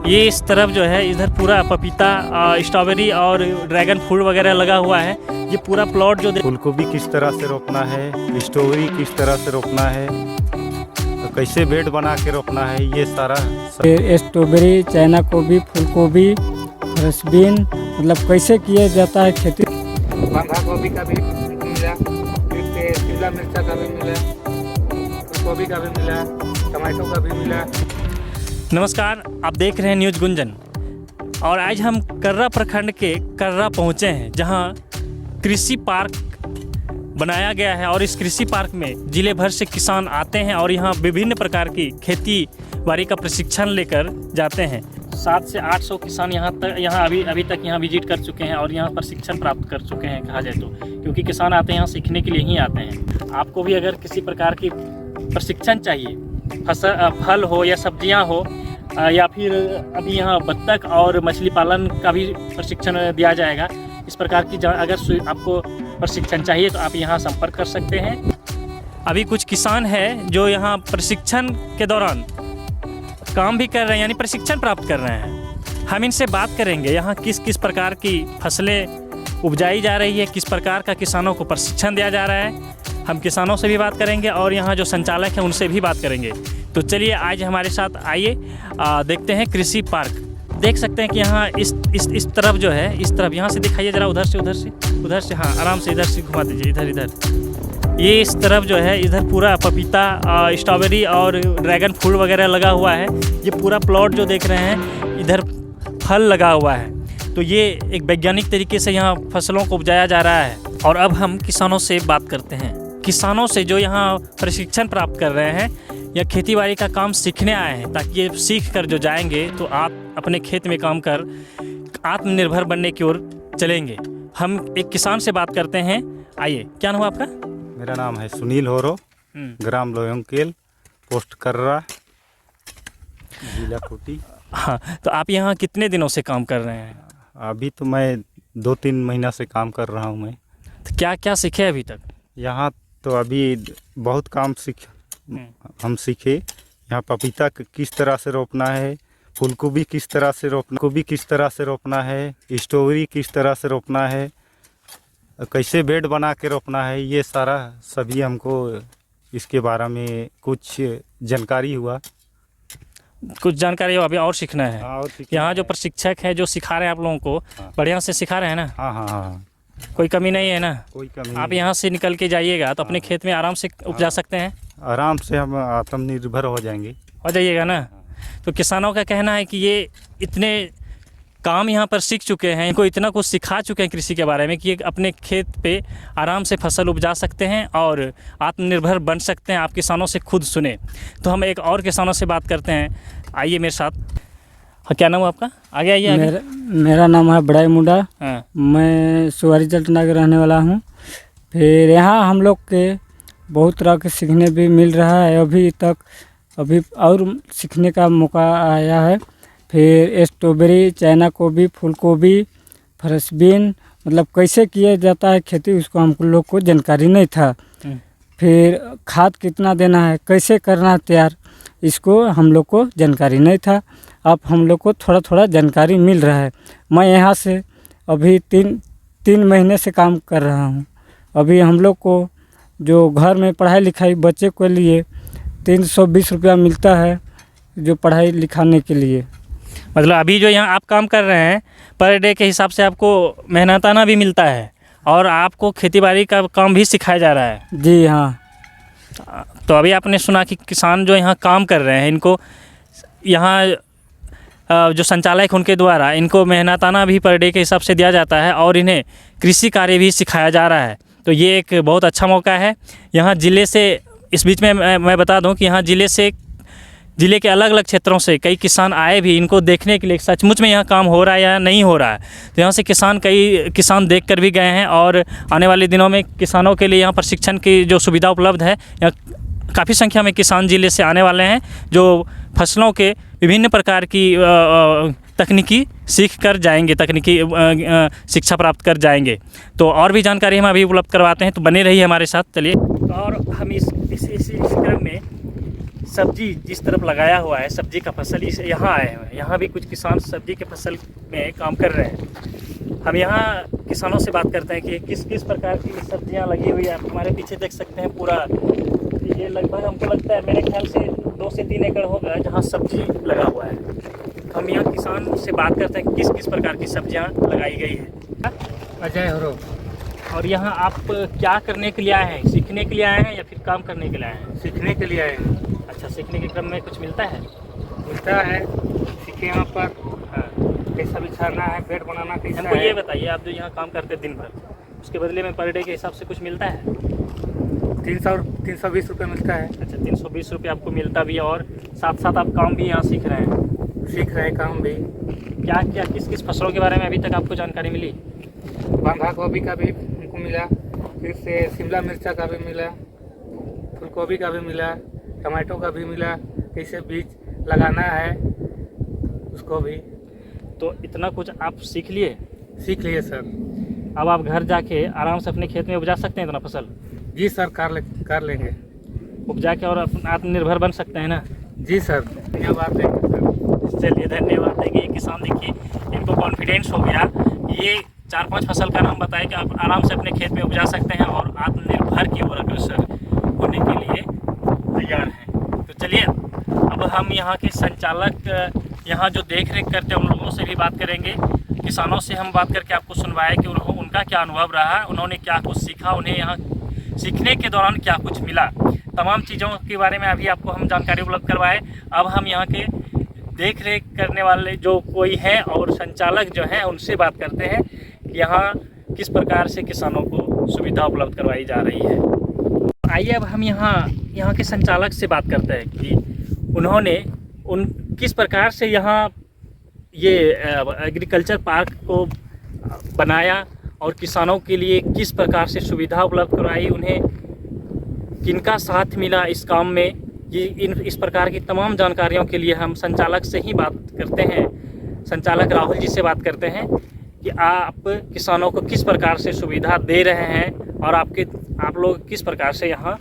ये इस तरफ जो है इधर पूरा पपीता, स्ट्रॉबेरी और ड्रैगन फ्रूट वगैरह लगा हुआ है। ये पूरा प्लॉट जो फूलगोभी किस तरह से रोपना है, स्ट्रॉबेरी किस तरह से रोपना है, तो कैसे बेड बना के रोपना है, ये सारा स्ट्रॉबेरी, चाइना गोभी, फूलगोभी, फ्रेंचबीन मतलब कैसे किया जाता है खेती। बंधा गोभी का भी मिला, फिर शिमला मिर्चा का भी मिला, फूलगोभी का भी मिला, टमाटो का भी मिला। नमस्कार, आप देख रहे हैं न्यूज़ गुंजन और आज हम कर्रा प्रखंड के कर्रा पहुंचे हैं जहां कृषि पार्क बनाया गया है। और इस कृषि पार्क में जिले भर से किसान आते हैं और यहां विभिन्न प्रकार की खेती बाड़ी का प्रशिक्षण लेकर जाते हैं। 700 से 800 किसान यहाँ अभी तक यहाँ विजिट कर चुके हैं और यहाँ प्रशिक्षण प्राप्त कर चुके हैं कहा जाए तो, क्योंकि किसान आते हैं यहाँ सीखने के लिए ही आते हैं। आपको भी अगर किसी प्रकार की प्रशिक्षण चाहिए, फल हो या सब्जियां हो, या फिर अभी यहाँ बत्तख और मछली पालन का भी प्रशिक्षण दिया जाएगा। इस प्रकार की अगर आपको प्रशिक्षण चाहिए तो आप यहाँ संपर्क कर सकते हैं। अभी कुछ किसान हैं जो यहाँ प्रशिक्षण के दौरान काम भी कर रहे हैं, यानी प्रशिक्षण प्राप्त कर रहे हैं। हम इनसे बात करेंगे यहाँ किस किस प्रकार की फसलें उपजाई जा रही है, किस प्रकार का किसानों को प्रशिक्षण दिया जा रहा है। हम किसानों से भी बात करेंगे और यहाँ जो संचालक हैं उनसे भी बात करेंगे। तो चलिए आज हमारे साथ आइए देखते हैं कृषि पार्क। देख सकते हैं कि यहाँ इस तरफ जो है, इस तरफ यहाँ से दिखाइए ज़रा, उधर से, हाँ आराम से इधर से घुमा दीजिए, इधर ये इस तरफ जो है इधर पूरा पपीता, स्ट्रॉबेरी और ड्रैगन फ्रूट वगैरह लगा हुआ है। ये पूरा प्लॉट जो देख रहे हैं इधर फल लगा हुआ है। तो ये एक वैज्ञानिक तरीके से यहाँ फसलों को उपजाया जा रहा है। और अब हम किसानों से बात करते हैं, किसानों से जो यहाँ प्रशिक्षण प्राप्त कर रहे हैं या खेतीबाड़ी का काम सीखने आए हैं, ताकि ये सीख कर जो जाएंगे तो आप अपने खेत में काम कर आत्मनिर्भर बनने की ओर चलेंगे। हम एक किसान से बात करते हैं। आइए, क्या नाम है आपका? मेरा नाम है सुनील होरो, ग्राम लोयंकेल, पोस्ट कर्रा, जिला खूंटी। हाँ, तो आप यहाँ कितने दिनों से काम कर रहे हैं? अभी तो मैं 2-3 महीना से काम कर रहा हूँ। मैं तो क्या क्या सीखे अभी तक यहाँ? तो अभी बहुत काम हम सीखे। यहाँ पपीता किस तरह से रोपना है, फूलगोभी किस तरह से रोपना है, स्ट्रॉबेरी किस तरह से रोपना है, कैसे बेड बना के रोपना है, ये सारा सभी हमको इसके बारे में कुछ जानकारी हुआ। कुछ जानकारी हो, अभी और सीखना है। यहाँ जो प्रशिक्षक है जो सिखा रहे हैं आप लोगों को, बढ़िया से सिखा रहे हैं ना? हाँ, कोई कमी नहीं है ना? कोई कमी आप यहाँ से निकल के जाइएगा तो अपने खेत में आराम से उपजा सकते हैं। आराम से हम आत्मनिर्भर हो जाइएगा ना। तो किसानों का कहना है कि ये इतने काम यहाँ पर सीख चुके हैं, इनको इतना कुछ सिखा चुके हैं कृषि के बारे में कि ये अपने खेत पे आराम से फसल उपजा सकते हैं और आत्मनिर्भर बन सकते हैं। आप किसानों से खुद सुने। तो हम एक और किसानों से बात करते हैं। आइए मेरे साथ। हाँ, क्या नाम है आपका? आगे आइए। मेरा नाम है बड़ाई मुंडा। हाँ। मैं सुवारी जलटना के रहने वाला हूँ। फिर यहाँ हम लोग के बहुत तरह के सीखने भी मिल रहा है अभी और सीखने का मौका आया है। फिर स्ट्रॉबेरी, चाइना गोभी, फूलगोभी, फ्रेंचबीन मतलब कैसे किया जाता है खेती, उसको हम लोग को जानकारी नहीं था। फिर खाद कितना देना है, कैसे करना है तैयार, इसको हम लोग को जानकारी नहीं था। अब हम लोग को थोड़ा थोड़ा जानकारी मिल रहा है। मैं यहाँ से अभी तीन महीने से काम कर रहा हूँ। अभी हम लोग को जो घर में पढ़ाई लिखाई बच्चे के लिए 320 रुपया मिलता है, जो पढ़ाई लिखाने के लिए। मतलब अभी जो यहाँ आप काम कर रहे हैं पर डे के हिसाब से आपको मेहनताना भी मिलता है और आपको खेतीबाड़ी का काम भी सिखाया जा रहा है? जी हाँ। तो अभी आपने सुना कि किसान जो यहाँ काम कर रहे हैं, इनको यहाँ जो संचालक उनके द्वारा इनको मेहनताना भी पर डे के हिसाब से दिया जाता है और इन्हें कृषि कार्य भी सिखाया जा रहा है। तो ये एक बहुत अच्छा मौका है। यहाँ ज़िले से, इस बीच में मैं बता दूं कि यहाँ ज़िले के अलग अलग क्षेत्रों से कई किसान आए भी इनको देखने के लिए, सचमुच में यहाँ काम हो रहा है या नहीं हो रहा है। तो यहाँ से कई किसान देख कर भी गए हैं और आने वाले दिनों में किसानों के लिए यहाँ प्रशिक्षण की जो सुविधा उपलब्ध है, यहाँ काफ़ी संख्या में किसान ज़िले से आने वाले हैं जो फसलों के विभिन्न प्रकार की तकनीकी सीख कर जाएंगे, तकनीकी शिक्षा प्राप्त कर जाएंगे। तो और भी जानकारी हम अभी उपलब्ध करवाते हैं, तो बने रहिए हमारे साथ। चलिए, और हम इस क्रम में सब्जी जिस तरफ लगाया हुआ है, सब्जी का फसल इस यहाँ आए हुए हैं। यहाँ भी कुछ किसान सब्जी के फसल में काम कर रहे हैं। हम यहाँ किसानों से बात करते हैं कि किस किस प्रकार की सब्जियाँ लगी हुई है। आप हमारे पीछे देख सकते हैं पूरा, ये लगभग हमको लगता है मेरे ख्याल से 2 से 3 एकड़ होगा जहाँ सब्जी लगा हुआ है। हम यहाँ किसान से बात करते हैं किस किस प्रकार की सब्जियाँ लगाई गई है। अजय हो और यहाँ आप क्या करने के लिए आए हैं? सीखने के लिए आए हैं या फिर काम करने के लिए आए हैं? सीखने के लिए आए हैं। अच्छा, सीखने के क्रम में कुछ मिलता है? मिलता है, सीखे यहाँ पर। हाँ, कैसा बिछाना है, बेड बनाना कैसा हमको है। ये बताइए, आप जो यहाँ काम करते हैं दिन भर, उसके बदले में पर डे के हिसाब से कुछ मिलता है? 320 रुपये मिलता है। अच्छा, 320 रुपये आपको मिलता भी है और साथ साथ आप काम भी यहाँ सीख रहे हैं। सीख रहे काम भी। क्या क्या किस किस फसलों के बारे में अभी तक आपको जानकारी मिली? बंधा गोभी का भी हमको मिला, फिर से शिमला मिर्चा का भी मिला, फूल गोभी का भी मिला, टमाटो का भी मिला, कैसे बीज लगाना है उसको भी तो इतना कुछ आप सीख लिए। सीख लिए सर। अब आप घर जाके आराम से अपने खेत में उपजा सकते हैं इतना फसल? जी सर, कर लेंगे। उपजा के और आत्मनिर्भर बन सकते हैं ना? जी सर, धन्यवाद है सर। चलिए, धन्यवाद है कि ये किसान देखिए इनको कॉन्फिडेंस हो गया। ये 4-5 फसल का नाम बताया कि आप आराम से अपने खेत में उपजा सकते हैं और आत्मनिर्भर की ओर अग्रसर होने के लिए तैयार हैं। तो चलिए, अब हम यहाँ के संचालक, यहाँ जो देख रेख करते हैं उन लोगों से भी बात करेंगे। किसानों से हम बात करके आपको सुनवाए कि उनका क्या अनुभव रहा, उन्होंने क्या कुछ सीखा, उन्हें यहाँ सीखने के दौरान क्या कुछ मिला, तमाम चीज़ों के बारे में अभी आपको हम जानकारी उपलब्ध करवाए। अब हम यहाँ के देख रेख करने वाले जो कोई हैं और संचालक जो हैं उनसे बात करते हैं कि यहाँ किस प्रकार से किसानों को सुविधा उपलब्ध करवाई जा रही है। आइए अब हम यहाँ के संचालक से बात करते हैं कि उन्होंने किस प्रकार से यहाँ ये एग्रीकल्चर पार्क को बनाया और किसानों के लिए किस प्रकार से सुविधा उपलब्ध करवाई, उन्हें किनका साथ मिला इस काम में। ये इस प्रकार की तमाम जानकारियों के लिए हम संचालक से ही बात करते हैं, संचालक राहुल जी से बात करते हैं कि आप किसानों को किस प्रकार से सुविधा दे रहे हैं और आप लोग किस प्रकार से यहाँ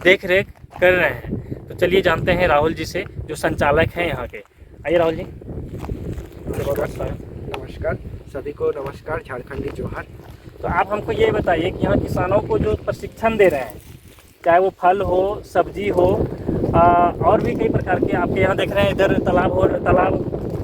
देख रेख कर रहे हैं। तो चलिए जानते हैं राहुल जी से, जो संचालक हैं यहाँ के। आइए राहुल जी। नमस्कार सभी को, नमस्कार, झारखंडी जोहार। तो आप हमको ये बताइए कि यहाँ किसानों को जो प्रशिक्षण दे रहे हैं, चाहे वो फल हो, सब्जी हो, और भी कई प्रकार के आपके यहाँ देख रहे हैं, इधर तालाब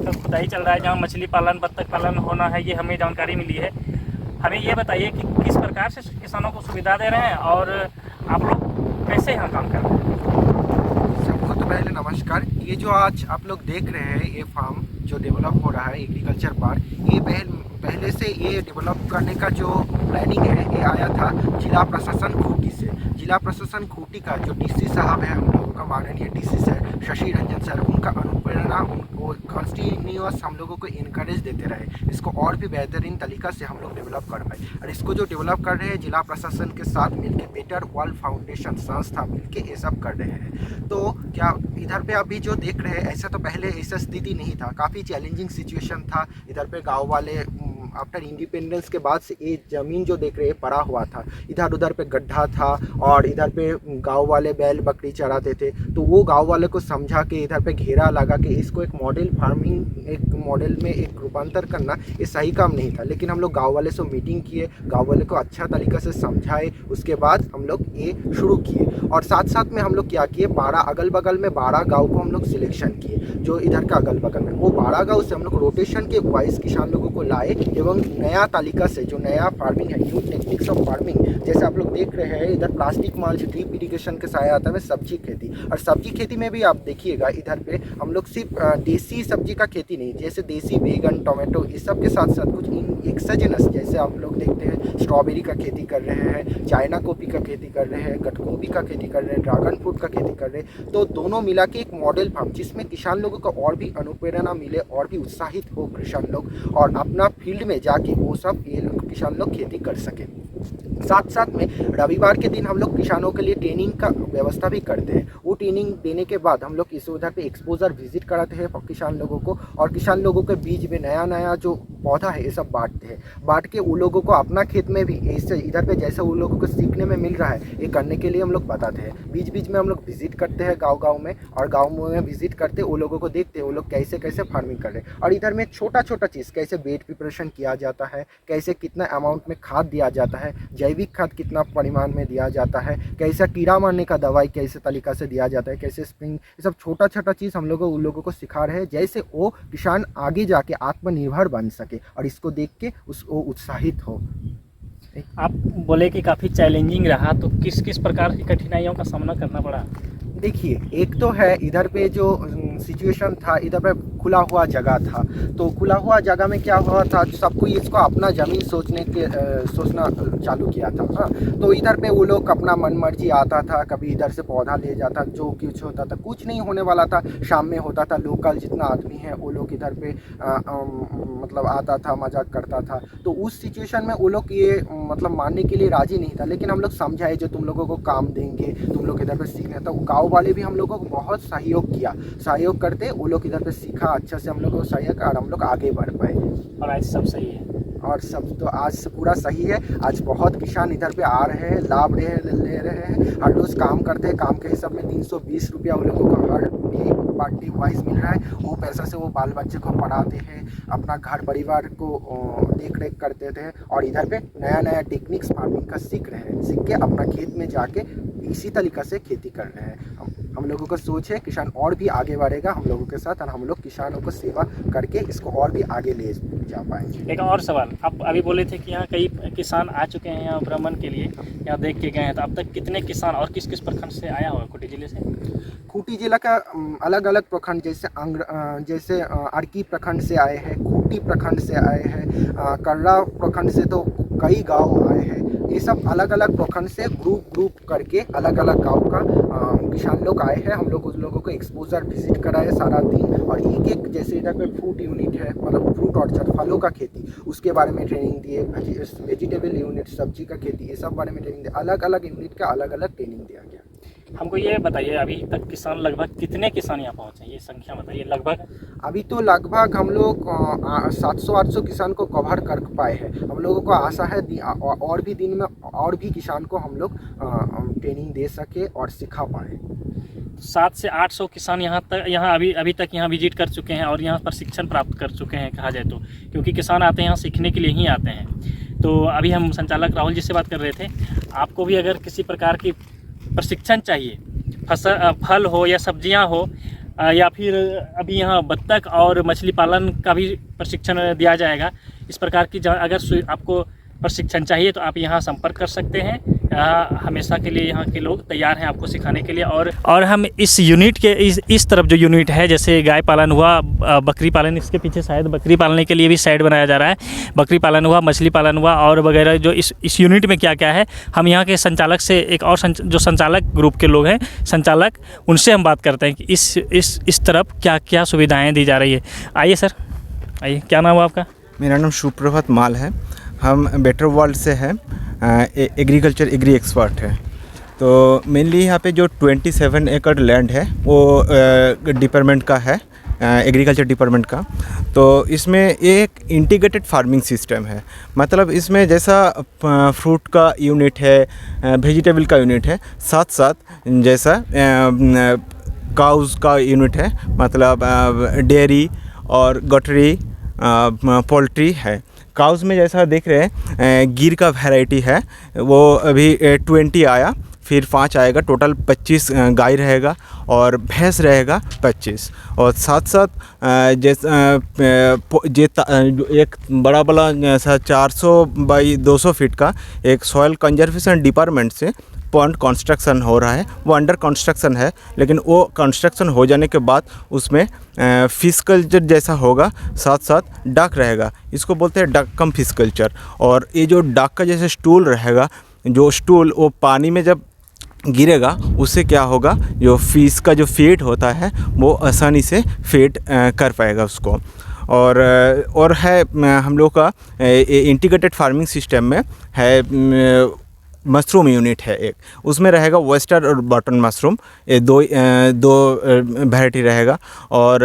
का खुदाई चल रहा है जहाँ मछली पालन, बत्तख पालन होना है, ये हमें जानकारी मिली है। हमें ये बताइए कि किस प्रकार से किसानों को सुविधा दे रहे हैं और आप लोग कैसे यहाँ काम कर रहे हैं। सबको तो पहले नमस्कार। ये जो आज आप लोग देख रहे हैं, ये फार्म जो डेवलप हो रहा है एग्रीकल्चर पार्क, ये पहले से ये डेवलप करने का जो प्लानिंग है ये आया था जिला प्रशासन खूंटी से। जिला प्रशासन खूंटी का जो डीसी साहब है, हम लोगों का माननीय DC sir Shashi Ranjan sir, उनका अनुप्रेरणा, उनको कंटिन्यूअस हम लोगों को इनकरेज देते रहे, इसको और भी बेहतरीन तरीका से हम लोग डेवलप कर पाए। और इसको जो डेवलप कर रहे हैं जिला प्रशासन के साथ मिलकर, बेटर वर्ल्ड फाउंडेशन संस्था मिलकर ये सब कर रहे हैं। तो क्या इधर पे अभी जो देख रहे हैं, ऐसा तो पहले ऐसा स्थिति नहीं था, काफ़ी चैलेंजिंग सिचुएशन था। इधर पे गाँव वाले आफ्टर इंडिपेंडेंस के बाद से ये ज़मीन जो देख रहे हैं पड़ा हुआ था, इधर उधर पे गड्ढा था और इधर पे गांव वाले बैल बकरी चराते थे। तो वो गांव वाले को समझा के इधर पे घेरा लगा के इसको एक मॉडल फार्मिंग, एक मॉडल में एक रूपांतर करना, ये सही काम नहीं था। लेकिन हम लोग गांव वाले से मीटिंग किए, गांव वाले को अच्छा तरीक़े से समझाए, उसके बाद हम लोग ये शुरू किए। और साथ साथ में हम लोग क्या किए, 12 अगल बगल में 12 गाँव को हम लोग सिलेक्शन किए, जो इधर का अगल बगल में, वो 12 गाँव से हम लोग रोटेशन के वाइज किसान लोगों को लाए एवं नया तालिका से जो नया फार्मिंग है, न्यू टेक्निक्स ऑफ फार्मिंग, जैसे आप लोग देख रहे हैं इधर प्लास्टिक माल जो ड्रिप इरिगेशन के सहायता आता है, सब्जी खेती। और सब्जी खेती में भी आप देखिएगा इधर पे हम लोग सिर्फ देसी सब्जी का खेती नहीं, जैसे देसी बैगन, टोमेटो, इस सब के साथ साथ कुछ एक्सोजेनस, जैसे आप लोग देखते हैं स्ट्रॉबेरी का खेती कर रहे हैं, चाइना कॉफी का खेती कर रहे हैं, गठगोभी का खेती कर रहे हैं, ड्रैगन फ्रूट का खेती कर रहे हैं। तो दोनों मिला के एक मॉडल फार्म, जिसमें किसान लोगों को और भी अनुप्रेरणा मिले और भी उत्साहित हो किसान लोग, और अपना फील्ड में जाके वो सब ये किसान लोग खेती कर सकें। साथ साथ में रविवार के दिन हम लोग किसानों के लिए ट्रेनिंग का व्यवस्था भी करते हैं। वो ट्रेनिंग देने के बाद हम लोग इस उधर पे एक्सपोजर विजिट कराते हैं किसान लोगों को, और किसान लोगों के बीच में नया नया जो पौधा है ये सब बांटते हैं। बांट के उन लोगों को अपना खेत में भी ऐसे इधर पे जैसे उन लोगों को सीखने में मिल रहा है ये करने के लिए हम लोग बताते हैं। बीच बीच में हम लोग विजिट करते हैं गाँव में, और गाँव में विजिट करते वो लोगों को देखते हैं वो लोग कैसे कैसे फार्मिंग कर रहे हैं। और इधर में छोटा छोटा चीज़ कैसे बेड प्रिपरेशन किया जाता है, कैसे कितना अमाउंट में खाद दिया जाता है, जैविक खाद कितना परिमाण में दिया जाता है, कैसे कीड़ा मारने का दवाई कैसे तरीका से दिया जाता है, कैसे स्प्रिंग, ये सब छोटा छोटा चीज़ हम लोग उन लोगों को सिखा रहे हैं, जैसे वो किसान आगे जाके आत्मनिर्भर बन सके और इसको देख के वो उत्साहित हो। आप बोले कि काफ़ी चैलेंजिंग रहा, तो किस किस प्रकार की कठिनाइयों का सामना करना पड़ा? देखिए, एक तो है इधर पे जो सिचुएशन था, इधर पे खुला हुआ जगह था, तो खुला हुआ जगह में क्या हुआ था, सबको इसको अपना ज़मीन सोचना चालू किया था। हाँ, तो इधर पे वो लोग अपना मन मर्जी आता था, कभी इधर से पौधा ले जाता, जो कुछ होता था कुछ नहीं होने वाला था, शाम में होता था, लोकल जितना आदमी है वो लोग इधर पे मतलब आता था, मजाक करता था। तो उस सिचुएशन में वो लोग ये मतलब मानने के लिए राज़ी नहीं था, लेकिन हम लोग समझाए जो तुम लोगों को काम देंगे, तुम लोग इधर पे सीखना था। गाँव वाले भी हम लोगों को बहुत सहयोग किया, सहयोग करते वो लोग इधर पे सीखा अच्छा से, हम लोग को सहयोग और हम लोग आगे बढ़ पाए। और आज सब सही है? और सब तो आज पूरा सही है। आज बहुत किसान इधर पे आ रहे हैं, लाभ ले रहे हैं, हर रोज़ काम करते हैं, काम के हिसाब में 320 रुपया उन लोगों को हर पार्टी वाइज मिल रहा है। वो पैसा से वो बाल बच्चे को पढ़ाते हैं, अपना घर परिवार को देख रेख करते थे, और इधर पे नया नया टेक्निक्स फार्मिंग का सीख रहे हैं, सीख के अपना खेत में जाके इसी तरीक़ा से खेती कर रहे हैं। हम लोगों का सोच है किसान और भी आगे बढ़ेगा हम लोगों के साथ, और हम लोग किसानों को सेवा करके इसको और भी आगे ले जा पाएंगे। एक और सवाल, आप अभी बोले थे कि यहाँ कई किसान आ चुके हैं यहाँ भ्रमण के लिए, यहाँ देख के गए हैं, तो अब तक कितने किसान और किस किस प्रखंड से आया हुआ खूंटी जिले से? खूंटी जिला का अलग अलग प्रखंड जैसे अर्की प्रखंड से आए हैं, खूंटी प्रखंड से आए हैं, कर्रा प्रखंड से तो कई गांव आए हैं। ये सब अलग अलग प्रखंड से ग्रुप करके अलग अलग गांव का किसान लोग आए हैं। हम लोग उस लोगों को एक्सपोजर विजिट कराए सारा दिन, और एक जैसे इधर पे फ्रूट यूनिट है, मतलब फ्रूट ऑर्चर्ड, फलों का खेती, उसके बारे में ट्रेनिंग दिए, वेजिटेबल यूनिट, सब्जी का खेती, ये सब बारे में ट्रेनिंग दिए। अलग अलग यूनिट का अलग अलग ट्रेनिंग दिया गया। हमको ये बताइए, अभी तक किसान लगभग कितने किसान यहाँ पहुँचे, ये संख्या बताइए लगभग। अभी तो लगभग हम लोग 700-800 किसान को कवर कर पाए हैं। हम लोगों को आशा है और भी दिन में और भी किसान को हम लोग ट्रेनिंग दे सके और सिखा पाए। 700 से 800 किसान यहाँ अभी तक यहाँ विजिट कर चुके हैं और यहाँ प्रशिक्षण प्राप्त कर चुके हैं कहा जाए तो, क्योंकि किसान आते हैं यहाँ सीखने के लिए ही आते हैं। तो अभी हम संचालक राहुल जी से बात कर रहे थे, आपको भी अगर किसी प्रकार की प्रशिक्षण चाहिए, फल हो या सब्जियां हो, या फिर अभी यहाँ बत्तख और मछली पालन का भी प्रशिक्षण दिया जाएगा, इस प्रकार की अगर आपको प्रशिक्षण चाहिए तो आप यहाँ संपर्क कर सकते हैं। हमेशा के लिए यहाँ के लोग तैयार हैं आपको सिखाने के लिए। और हम इस यूनिट के इस तरफ जो यूनिट है, जैसे गाय पालन हुआ, बकरी पालन, इसके पीछे शायद बकरी पालने के लिए भी साइड बनाया जा रहा है, बकरी पालन हुआ, मछली पालन हुआ और वगैरह, जो इस यूनिट में क्या क्या है, हम यहाँ के संचालक से, एक और जो संचालक ग्रुप के लोग हैं संचालक, उनसे हम बात करते हैं कि इस तरफ क्या क्या सुविधाएँ दी जा रही है। आइए सर, आइए, क्या नाम हुआ आपका? मेरा नाम सुप्रभात माल है, हम बेटर वर्ल्ड से हैं, एग्रीकल्चर एग्री एक्सपर्ट है। तो मेनली यहाँ पे जो 27 एकड़ लैंड है वो डिपार्टमेंट का है, एग्रीकल्चर डिपार्टमेंट का। तो इसमें एक इंटीग्रेटेड फार्मिंग सिस्टम है, मतलब इसमें जैसा फ्रूट का यूनिट है, वेजिटेबल का यूनिट है, साथ साथ जैसा काउज़ का यूनिट है, मतलब डेयरी और गटरी, पोल्ट्री है। काउज़ में जैसा देख रहे हैं गिर का वैरायटी है, वो अभी 20 आया, फिर 5 आएगा, टोटल 25 गाय रहेगा और भैंस रहेगा 25। और साथ साथ एक बड़ा ऐसा 400 बाई 200 फीट का एक सॉइल कंजर्वेशन डिपार्टमेंट से पॉन्ड कंस्ट्रक्शन हो रहा है। वो अंडर कंस्ट्रक्शन है, लेकिन वो कंस्ट्रक्शन हो जाने के बाद उसमें फिश कल्चर जैसा होगा, साथ साथ डक रहेगा, इसको बोलते हैं डक कम फिश कल्चर। और ये जो डक का जैसे स्टूल रहेगा, जो स्टूल वो पानी में जब गिरेगा उससे क्या होगा, जो फिश का जो फीड होता है वो आसानी से फीड कर पाएगा उसको। और है हम लोग का इंटीग्रेटेड फार्मिंग सिस्टम में है मशरूम यूनिट है एक, उसमें रहेगा वेस्टर्न और बटन मशरूम, ये दो वैरायटी रहेगा। और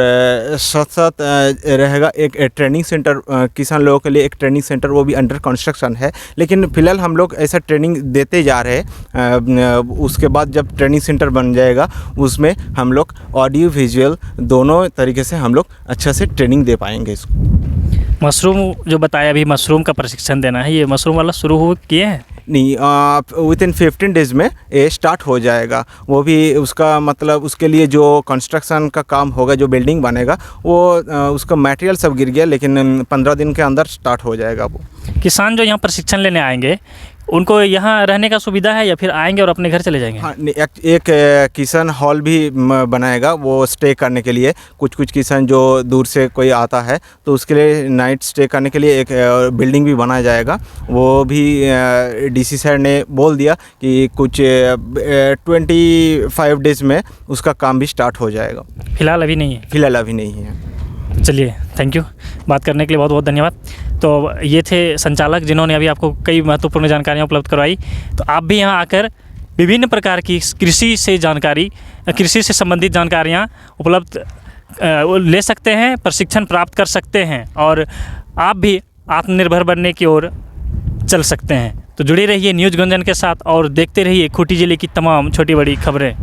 साथ साथ रहेगा एक ट्रेनिंग सेंटर, किसान लोगों के लिए एक ट्रेनिंग सेंटर, वो भी अंडर कंस्ट्रक्शन है, लेकिन फ़िलहाल हम लोग ऐसा ट्रेनिंग देते जा रहे हैं। उसके बाद जब ट्रेनिंग सेंटर बन जाएगा उसमें हम लोग ऑडियो विजुअल दोनों तरीके से हम लोग अच्छा से ट्रेनिंग दे पाएंगे इसको। मशरूम जो बताया, अभी मशरूम का प्रशिक्षण देना है, ये मशरूम वाला शुरू हो किए हैं? नहीं, विथिन 15 डेज़ में ये स्टार्ट हो जाएगा। वो भी उसका मतलब उसके लिए जो कंस्ट्रक्शन का काम होगा, जो बिल्डिंग बनेगा, वो उसका मटेरियल सब गिर गया, लेकिन 15 दिन के अंदर स्टार्ट हो जाएगा वो। किसान जो यहाँ प्रशिक्षण लेने आएंगे उनको यहाँ रहने का सुविधा है या फिर आएंगे और अपने घर चले जाएंगे? हाँ, एक किसान हॉल भी बनाएगा वो स्टे करने के लिए। कुछ किसान जो दूर से कोई आता है तो उसके लिए नाइट स्टे करने के लिए एक बिल्डिंग भी बनाया जाएगा। वो भी डीसी सर ने बोल दिया कि कुछ 25 डेज़ में उसका काम भी स्टार्ट हो जाएगा। फिलहाल अभी नहीं है? फिलहाल अभी नहीं है। तो चलिए, थैंक यू, बात करने के लिए बहुत बहुत धन्यवाद। तो ये थे संचालक जिन्होंने अभी आपको कई महत्वपूर्ण जानकारियाँ उपलब्ध करवाई। तो आप भी यहाँ आकर विभिन्न प्रकार की कृषि से संबंधित जानकारियाँ उपलब्ध ले सकते हैं, प्रशिक्षण प्राप्त कर सकते हैं और आप भी आत्मनिर्भर बनने की ओर चल सकते हैं। तो जुड़े रहिए न्यूज़ गुंजन के साथ और देखते रहिए खूंटी ज़िले की तमाम छोटी बड़ी खबरें।